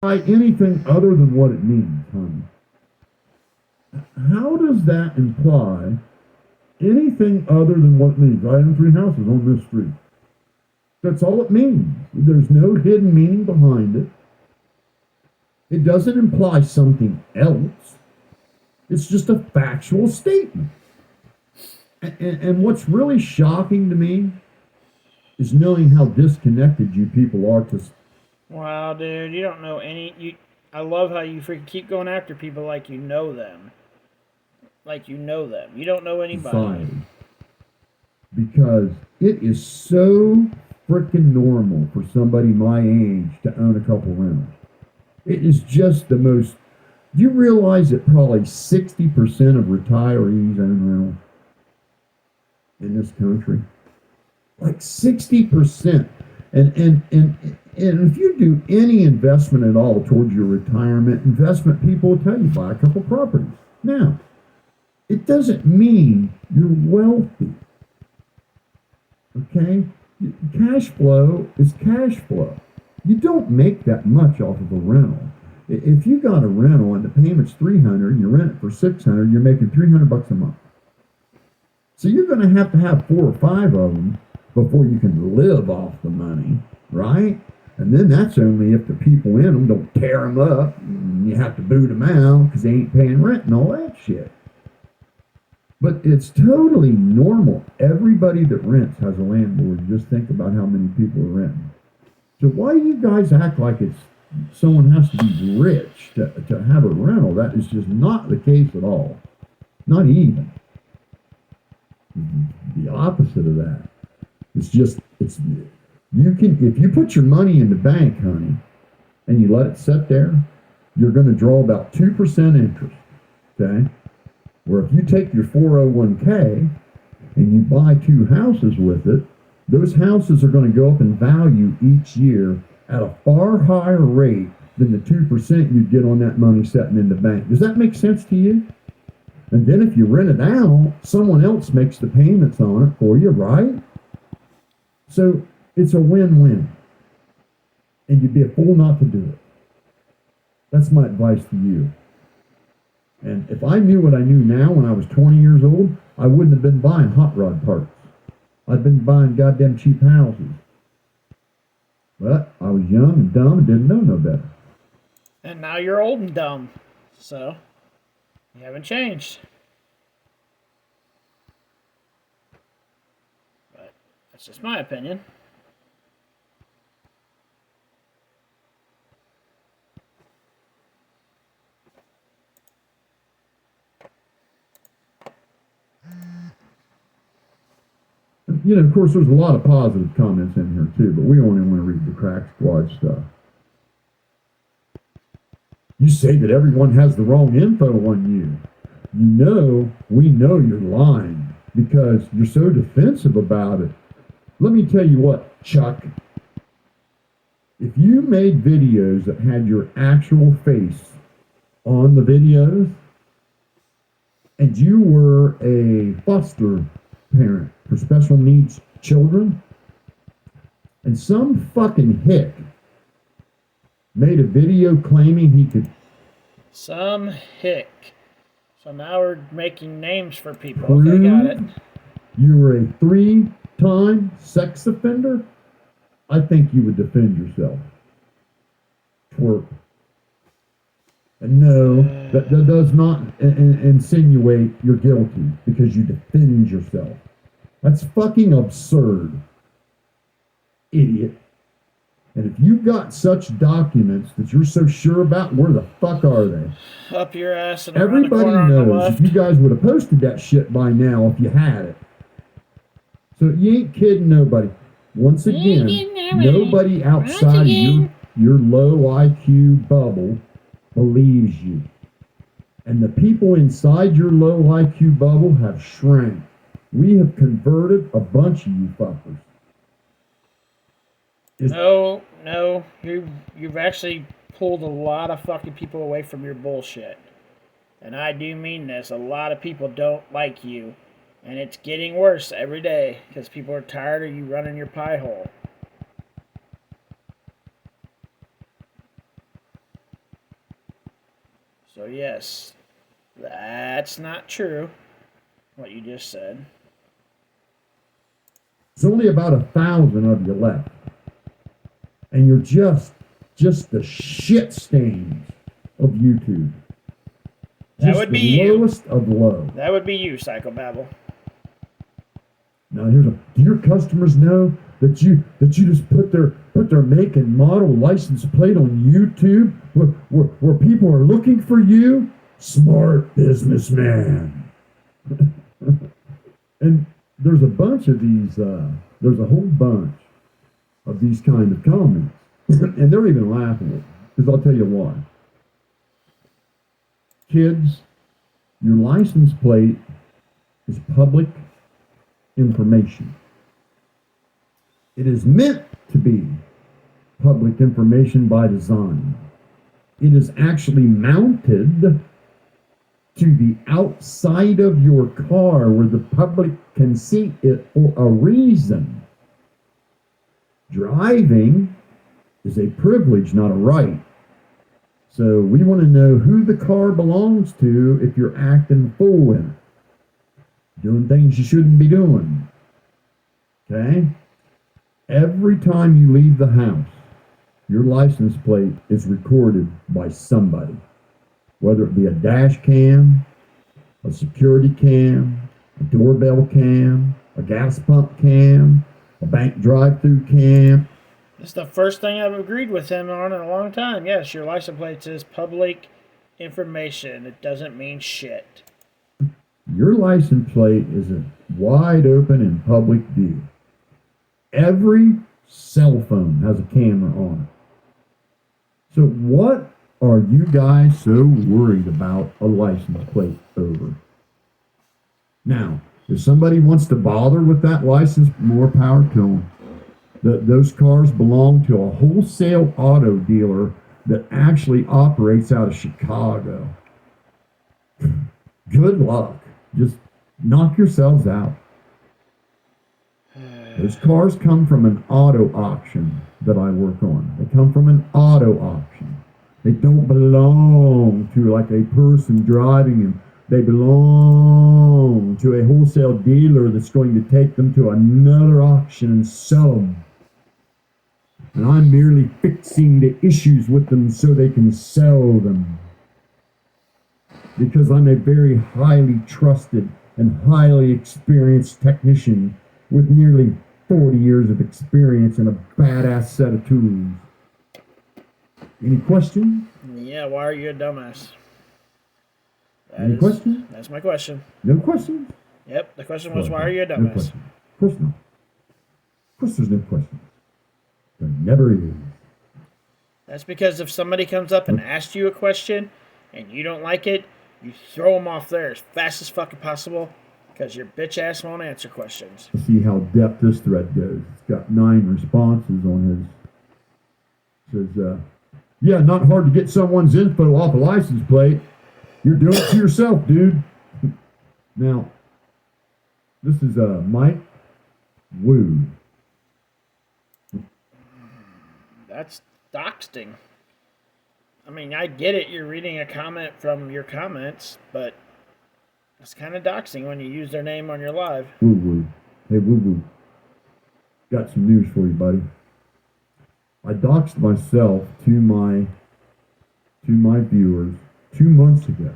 anything other than what it means, honey. How does that imply anything other than what it means? I own three houses on this street. That's all it means. There's no hidden meaning behind it. It doesn't imply something else. It's just a factual statement. And what's really shocking to me is knowing how disconnected you people are to. Wow, dude, you don't know any. I love how you freaking keep going after people like you know them. Like you know them. You don't know anybody. Society. Because it is so freaking normal for somebody my age to own a couple rentals. It is just the most. Do you realize that probably 60% of retirees own rentals in this country? Like 60%. And if you do any investment at all towards your retirement, investment people will tell you buy a couple properties. Now, it doesn't mean you're wealthy. Okay? Cash flow is cash flow. You don't make that much off of a rental. If you got a rental and the payment's $300 and you rent it for $600, you're making $300 a month. So you're going to have 4 or 5 of them before you can live off the money, right? And then that's only if the people in them don't tear them up and you have to boot them out because they ain't paying rent and all that shit. But it's totally normal. Everybody that rents has a landlord. Just think about how many people are renting. So why do you guys act like it's someone has to be rich to have a rental? That is just not the case at all. Not even. The opposite of that. It's you can, if you put your money in the bank, honey, and you let it sit there, you're going to draw about 2% interest. Okay? Where if you take your 401k and you buy 2 houses with it, those houses are going to go up in value each year at a far higher rate than the 2% you'd get on that money sitting in the bank. Does that make sense to you? And then if you rent it out, someone else makes the payments on it for you, right? So it's a win-win. And you'd be a fool not to do it. That's my advice to you. And if I knew what I knew now when I was 20 years old, I wouldn't have been buying hot rod parts. I'd been buying goddamn cheap houses. But I was young and dumb and didn't know no better. And now you're old and dumb. So, you haven't changed. But that's just my opinion. You know, of course, there's a lot of positive comments in here, too, but we only want to read the crack squad stuff. You say that everyone has the wrong info on you. We know you're lying because you're so defensive about it. Let me tell you what, Chuck. If you made videos that had your actual face on the videos and you were a foster parent for special needs children, and some fucking hick made a video claiming he could. Some hick. So now we're making names for people. Okay, got it. You were a 3-time sex offender, I think you would defend yourself. Twerp. And no, that does not insinuate you're guilty because you defend yourself. That's fucking absurd. Idiot. And if you've got such documents that you're so sure about, where the fuck are they? Up your ass and everybody around the corner knows on the left. if you guys would have posted that shit by now if you had it. So you ain't kidding nobody. Once again, nobody outside of your low IQ bubble believes you. And the people inside your low IQ bubble have shrank. We have converted a bunch of you fuckers. No, you've actually pulled a lot of fucking people away from your bullshit. And I do mean this. A lot of people don't like you. And it's getting worse every day because people are tired of you running your pie hole. So yes, that's not true, what you just said. There's only about 1,000 of you left. And you're just the shit stains of YouTube. That Just would be the you. lowest of low. That would be you, Psychobabble. Now do your customers know that you just put their make and model license plate on YouTube where people are looking for you? Smart businessman. And there's a bunch of these, there's a whole bunch of these kind of comments. And they're even laughing at it, because I'll tell you why. Kids, your license plate is public information. It is meant to be public information by design. It is actually mounted to the outside of your car where the public can see it for a reason. Driving is a privilege, not a right. So we want to know who the car belongs to if you're acting fool in it, doing things you shouldn't be doing. Okay? Every time you leave the house, your license plate is recorded by somebody, whether it be a dash cam, a security cam, a doorbell cam, a gas pump cam, a bank drive-through cam. It's the first thing I've agreed with him on in a long time. Yes, your license plate says public information. It doesn't mean shit. Your license plate is a wide open and public view. Every cell phone has a camera on it. So what are you guys so worried about a license plate over? Now, if somebody wants to bother with that license, more power to them. Those cars belong to a wholesale auto dealer that actually operates out of Chicago. Good luck. Just knock yourselves out. Those cars come from an auto auction that I work on. They come from an auto auction. They don't belong to like a person driving them. They belong to a wholesale dealer that's going to take them to another auction and sell them. And I'm merely fixing the issues with them so they can sell them. Because I'm a very highly trusted and highly experienced technician with nearly 40 years of experience and a badass set of tools. Any questions? Yeah, why are you a dumbass? Any questions? That's my question. No questions? Yep, the question was, why are you a dumbass? No questions. Of course not. Of course there's no questions. There never is. That's because if somebody comes up and asks you a question and you don't like it, you throw them off there as fast as fucking possible because your bitch ass won't answer questions. Let's see how depth this thread goes. It's got 9 responses on his. It says, yeah, not hard to get someone's info off a license plate. You're doing it to yourself, dude. Now, this is Mike Wu. That's doxing. I mean, I get it. You're reading a comment from your comments, but it's kind of doxing when you use their name on your live. Woo woo. Hey, woo woo. Got some news for you, buddy. I doxed myself to my viewers 2 months ago.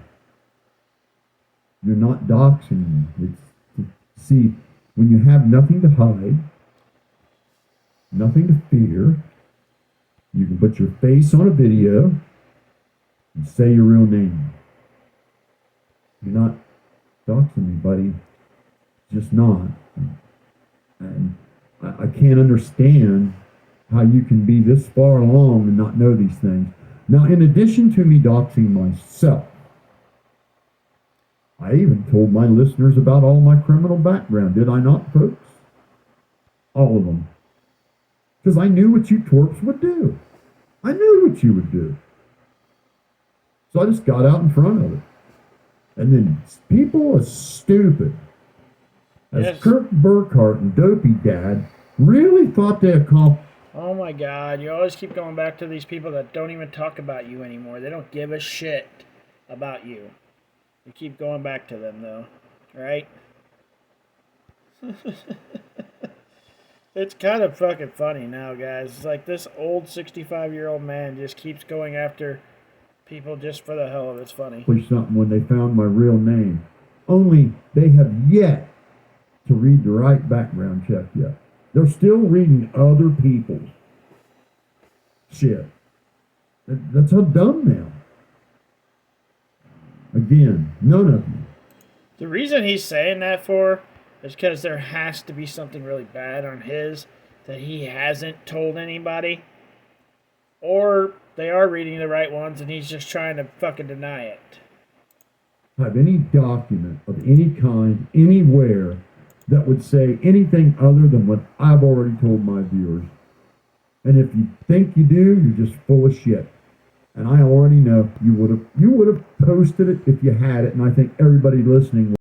You're not doxing me. It's to see when you have nothing to hide, nothing to fear. You can put your face on a video and say your real name. You're not doxing me, buddy. Just not. And I can't understand how you can be this far along and not know these things. Now, in addition to me doxing myself, I even told my listeners about all my criminal background, did I not, folks? All of them. Because I knew what you twerps would do. I knew what you would do. So I just got out in front of it. And then people as stupid as Kirk Burkhart and Dopey Dad really thought they accomplished. Oh my God, you always keep going back to these people that don't even talk about you anymore. They don't give a shit. about you. You keep going back to them, though, right? It's kind of fucking funny now, guys. It's like this old 65-year-old man just keeps going after people just for the hell of it. It's funny. Something when they found my real name. Only they have yet to read the right background check yet. They're still reading other people's shit. That's how dumb they are. Again, none of you. The reason he's saying that for is because there has to be something really bad on his that he hasn't told anybody. Or they are reading the right ones and he's just trying to fucking deny it. Have any document of any kind, anywhere, that would say anything other than what I've already told my viewers. And if you think you do, you're just full of shit. And I already know you would have posted it if you had it, and I think everybody listening